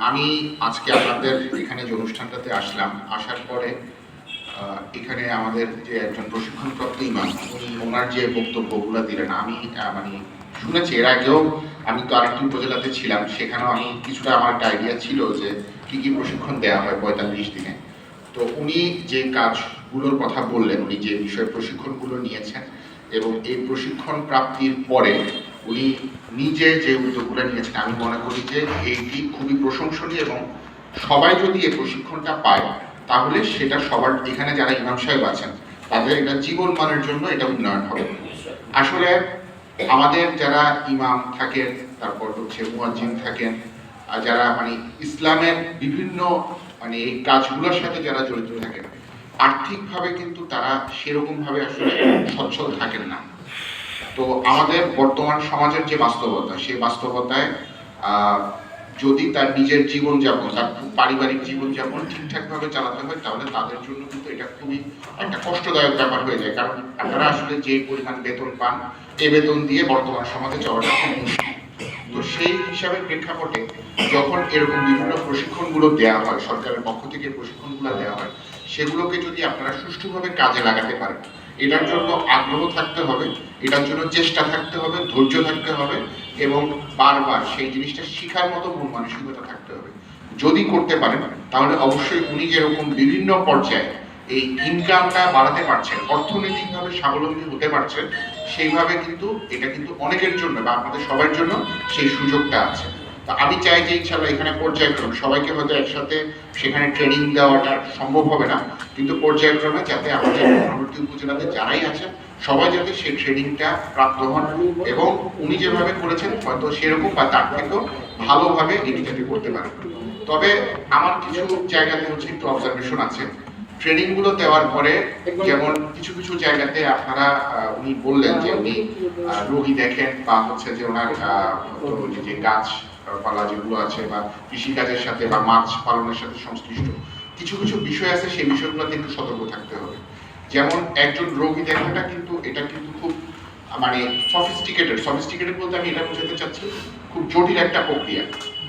আমি আজকে আপনাদের এখানে যে অনুষ্ঠানটাতে আসলাম, আসার পরে এখানে আমাদের যে একজন প্রশিক্ষণপ্রাপ্ত ইমাম উনি ওনার যে বক্তব্যগুলো দিলেন, আমি মানে শুনেছি এর আগেও। আমি তো আরেকটি উপজেলাতে ছিলাম, সেখানেও আমি কিছুটা আমার একটা আইডিয়া ছিল যে কি কি প্রশিক্ষণ দেওয়া হয় 45 দিনে। তো উনি যে কাজগুলোর কথা বললেন, উনি যে বিষয়ে প্রশিক্ষণগুলো নিয়েছেন এবং এই প্রশিক্ষণ প্রাপ্তির পরে উনি নিজে যে উদ্যোগগুলো নিয়েছেন, আমি মনে করি যে এইটি খুবই প্রশংসনীয় এবং সবাই যদি এই প্রশিক্ষণটা পায় তাহলে সেটা সবার, এখানে যারা ইমাম সাহেব আছেন তাদের এটা জীবন মানের জন্য এটা উন্নয়ন হবে। আসলে আমাদের যারা ইমাম থাকেন, তারপর হচ্ছে মুয়াজ্জিন থাকেন, যারা মানে ইসলামের বিভিন্ন মানে এই কাজগুলোর সাথে যারা জড়িত থাকেন, আর্থিকভাবে কিন্তু তারা সেরকমভাবে আসলে সচ্ছল থাকেন না। তো আমাদের বর্তমান সমাজের যে বাস্তবতা, সেই বাস্তবতায় যদি তার নিজের জীবনযাপন, তার পারিবারিক জীবনযাপন ঠিকঠাকভাবে চালাতে হয়, তাহলে তাদের জন্য কিন্তু এটা খুবই একটা কষ্টদায়ক ব্যাপার হয়ে যায়। কারণ আপনারা আসলে যে পরিমাণ বেতন পান, এই বেতন দিয়ে বর্তমান সমাজে চলাটা খুব মুশকিল। তো সেই হিসাবে প্রেক্ষাপটে যখন এরকম বিভিন্ন প্রশিক্ষণগুলো দেওয়া হয়, সরকারের পক্ষ থেকে প্রশিক্ষণগুলো দেওয়া হয়, সেগুলোকে যদি আপনারা সুষ্ঠুভাবে কাজে লাগাতে পারেন, এটার জন্য আগ্রহ থাকতে হবে, এটার জন্য চেষ্টা থাকতে হবে, ধৈর্য থাকতে হবে এবং বারবার সেই জিনিসটা শিখার মতো মন মানসিকতা থাকতে হবে। যদি করতে পারেন তাহলে অবশ্যই উনি যেরকম বিভিন্ন পর্যায়ে এই ইনকামটা বাড়াতে পারছেন, অর্থনৈতিকভাবে স্বাবলম্বী হতে পারছেন, সেইভাবে কিন্তু এটা কিন্তু অনেকের জন্য বা আপনাদের সবার জন্য সেই সুযোগটা আছে। তো আমি চাই যে ইনশাল্লাহ এখানে পর্যায়ক্রমে সবাইকে হয়তো একসাথে সেখানে ট্রেনিং দেওয়াটা সম্ভব হবে না, কিন্তু পর্যায়ক্রমে যাতে আমাদের পরবর্তী উপজেলাতে যারাই আছেন সবাই যাতে সেই ট্রেনিংটা প্রাপ্ত হন এবং উনি যেভাবে করেছেন হয়তো সেরকম বা তার থেকেও ভালোভাবে এটি যাতে করতে পারেন। তবে আমার কিছু জায়গাতে হচ্ছে একটু অবজারভেশন আছে ট্রেনিং গুলো দেওয়ার পরে, যেমন কিছু কিছু জায়গাতে আপনারা উনি বললেন যে উনি রোগী দেখেন বা হচ্ছে যে ওনার যে গাছ পালা যেগুলো আছে বা কৃষিকাজের সাথে বা মাছ পালনের সাথে সংশ্লিষ্ট কিছু কিছু বিষয় আছে, সেই বিষয়গুলোতে একটু সতর্ক থাকতে হবে। যেমন একজন রোগী দেখাটা কিন্তু এটা কিন্তু খুব মানে সফিস্টিকেটেড বলতে আমি এটা বোঝাতে চাচ্ছি খুব জটিল একটা প্রক্রিয়া।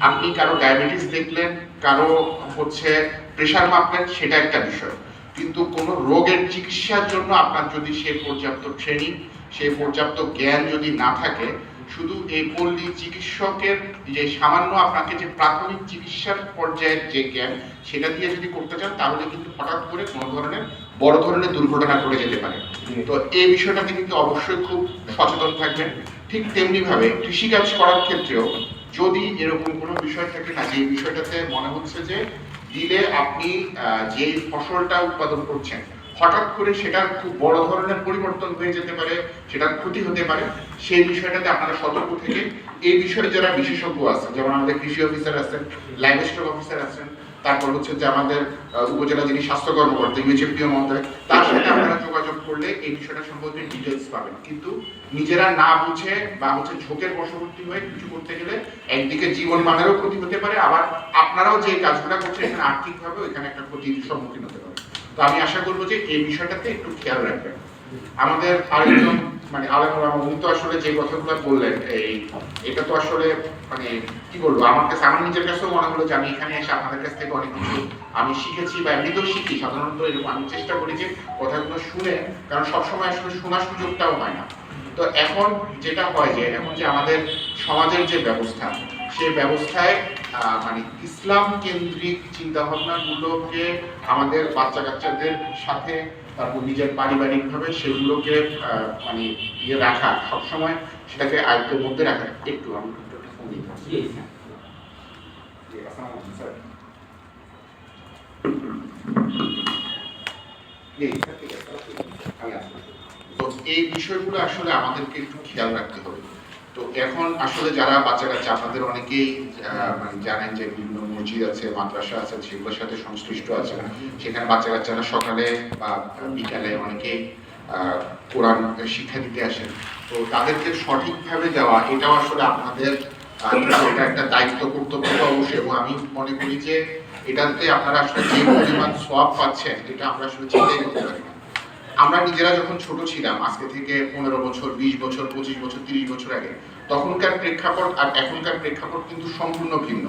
আপনি কারো ডায়াবেটিস দেখলেন, কারো হচ্ছে প্রেশার মাপলেন, সেটা একটা বিষয়, কিন্তু কোনো রোগের চিকিৎসার জন্য আপনার যদি সেই পর্যাপ্ত ট্রেনিং, সেই পর্যাপ্ত জ্ঞান যদি না থাকে, শুধু এই পল্লী চিকিৎসকের যে সামান্য আপনাকে যে প্রাথমিক চিকিৎসার পর্যায়ের যে জ্ঞান সেটা দিয়ে যদি করতে চান, তাহলে কিন্তু হঠাৎ করে কোনো ধরনের বড় ধরনের দুর্ঘটনা ঘটে যেতে পারে। তো এই বিষয়টাতে কিন্তু অবশ্যই খুব সচেতন থাকবেন। ঠিক তেমনি ভাবে কৃষিকাজ করার ক্ষেত্রেও যদি এরকম কোনো বিষয় থাকে না যে বিষয়টাতে মনে হচ্ছে যে দিলে আপনি যে ফসলটা উৎপাদন করছেন হঠাৎ করে সেটার খুব বড় ধরনের পরিবর্তন হয়ে যেতে পারে, সেটার ক্ষতি হতে পারে, সেই বিষয়টাতে আপনারা সতর্ক থেকে এই বিষয়ে যারা বিশেষজ্ঞ আছেন, যেমন আমাদের কৃষি অফিসার আছেন, লাইভ স্টক অফিসার আছেন, তারপর হচ্ছে যে আমাদের উপজেলা যিনি স্বাস্থ্য কর্মকর্তা ইউএচএফডিও মহোদয়, তার সাথে আপনারা যোগাযোগ করলে এই বিষয়টা সম্পর্কে ডিটেলস পাবেন। কিন্তু নিজেরা না বুঝে বা হচ্ছে ঝোঁকের বশবর্তী হয়ে কিছু করতে গেলে একদিকে জীবন মানেরও ক্ষতি হতে পারে, আবার আপনারাও যে কাজগুলো করছেন এখানে আর্থিকভাবে এখানে একটা ক্ষতির সম্মুখীন হতে পারে। তো আমি আশা করবো যে এই বিষয়টাতে একটু খেয়াল রাখবেন। আমাদের আরেকজন মানে উনি তো আসলে যে কথাগুলো বললেন, এটা তো আসলে মানে কি বলবো, আমার কাছে আমার নিজের কাছেও মনে হলো যে আমি এখানে এসে আপনাদের কাছ থেকে অনেক কিছু আমি শিখেছি বা এমনিতেও শিখি। সাধারণত এরকম আমি চেষ্টা করি যে কথাগুলো শুনে, কারণ সবসময় আসলে শোনার সুযোগটাও হয় না। তো এখন যেটা হয় যে এখন যে আমাদের সমাজের যে ব্যবস্থা, সেই ব্যবস্থায় মানে ইসলাম কেন্দ্রিক চিন্তা ভাবনা গুলোকে আমাদের বাচ্চা কাচ্চাদের সাথে, তারপর নিজের পারিবারিক ভাবে সেগুলোকে মানে ইয়ে রাখা, সবসময় সেটাকে আয়ত্তের মধ্যে রাখা। একটু আমি ফোন দিতে তো এই বিষয়গুলো আসলে আমাদেরকে একটু খেয়াল রাখতে হবে। তো এখন আসলে যারা বাচ্চা কাচ্চা, আপনাদের অনেকেই মানে জানেন যে বিভিন্ন মসজিদ আছে, মাদ্রাসা আছে, সেগুলোর সাথে সংশ্লিষ্ট আছে, সেখানে বাচ্চা কাচ্চারা সকালে বা বিকালে অনেকেই কোরআন শিক্ষা দিতে আসেন। তো তাদেরকে সঠিকভাবে দেওয়া এটাও আসলে আপনাদের এটা একটা দায়িত্ব, কর্তব্য অবশ্যই। এবং আমি মনে করি যে এটাতে আপনারা আসলে যে পরিমাণ সওয়াব পাচ্ছেন এটা আমরা আসলে চিন্তাই করতে পারি না। আমরা নিজেরা যখন ছোট ছিলাম, আজকে থেকে 15 বছর, 20 বছর, 25 বছর, 30 বছর আগে, তখনকার প্রেক্ষাপট আর এখনকার প্রেক্ষাপট কিন্তু সম্পূর্ণ ভিন্ন।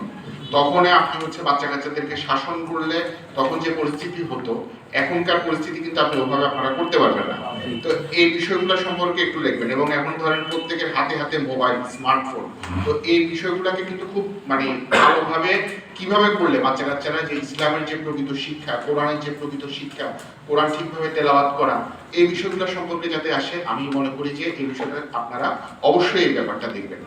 তখন আপনি হচ্ছে বাচ্চা কাচ্চাদেরকে শাসন করলে তখন যে পরিস্থিতি হতো, এখনকার পরিস্থিতি কিন্তু আপনি ওভাবে আপনারা করতে পারবেন না। তো এই বিষয়গুলো সম্পর্কে একটু লিখবেন। এবং এখন ধরেন প্রত্যেকের হাতে হাতে মোবাইল, স্মার্টফোন, তো এই বিষয়গুলোকে কিন্তু খুব মানে ভালোভাবে কিভাবে করলে বাচ্চা কাচ্চারা যে ইসলামের যে প্রকৃত শিক্ষা, কোরআনের যে প্রকৃত শিক্ষা, কোরআন ঠিকভাবে তেলাওয়াত করা, এই বিষয়গুলো সম্পর্কে যাতে আসে, আমি মনে করি যে এই বিষয়টা আপনারা অবশ্যই এই ব্যাপারটা দেখবেন।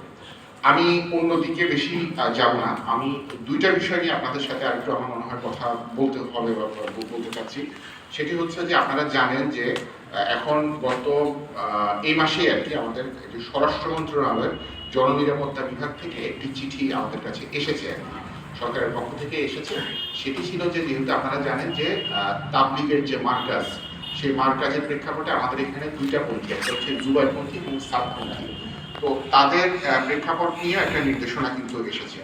আমি অন্যদিকে বেশি যাব না। আমি দুইটা বিষয় নিয়ে আপনাদের সাথে আরেকটু আমার মনে হয় কথা বলতে হবে বা বলতে চাচ্ছি। সেটি হচ্ছে যে আপনারা জানেন যে এখন গত এই মাসে আর কি আমাদের যে স্বরাষ্ট্র মন্ত্রণালয়ের জননিরাপত্তা বিভাগ থেকে একটি চিঠি আমাদের কাছে এসেছে আর কি, সরকারের পক্ষ থেকে এসেছে। সেটি ছিল যে যেহেতু আপনারা জানেন যে তাবলিগের যে মার্কাজ, সেই মার্কাজের প্রেক্ষাপটে আমাদের এখানে দুইটা পন্থী, একটা হচ্ছে জুবাইরপন্থী এবং সাতপন্থী। তো তাদের প্রেক্ষাপট নিয়ে একটা নির্দেশনা কিন্তু এসেছে।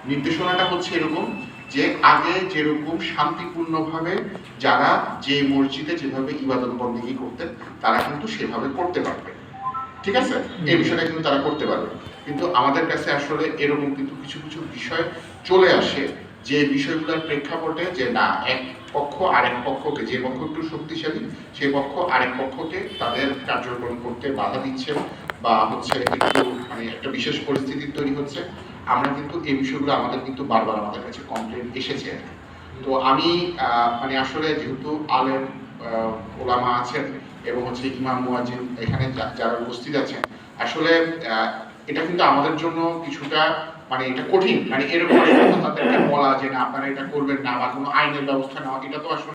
নির্দেশনাটা হচ্ছে এরকম যে আগে যেরকম শান্তিপূর্ণভাবে যারা যে মসজিদে যেভাবে ইবাদত বন্দেগী করতেন তারা কিন্তু সেভাবে করতে পারবে, ঠিক আছে, এই বিষয়টা কিন্তু তারা করতে পারবে। কিন্তু আমাদের কাছে আসলে এরকম কিন্তু কিছু কিছু বিষয় চলে আসে যে বিষয়গুলোর প্রেক্ষাপটে যে না, এক পক্ষ আরেক পক্ষকে, যে পক্ষ একটু শক্তিশালী সেই পক্ষ আরেক পক্ষকে তাদের কার্যক্রম করতে বাধা দিচ্ছে বা হচ্ছে একটু মানে একটা বিশেষ পরিস্থিতি তৈরি হচ্ছে। আমরা কিন্তু এই বিষয়গুলো আমাদের কিন্তু বারবার আমাদের কাছে কমপ্লেন এসেছে। তো আমি মানে আসলে যেহেতু আলেম ওলামা আছেন এবং হচ্ছে ইমাম মুয়াজ্জিন এখানে যারা উপস্থিত আছেন, আসলে এটা কিন্তু আমাদের জন্য কিছুটা মানে এটা কঠিন, মানে এরকম তাদেরকে বলা যে না আপনারা এটা করবেন না বা কোনো আইনের ব্যবস্থা নেওয়া, এটা তো আসলে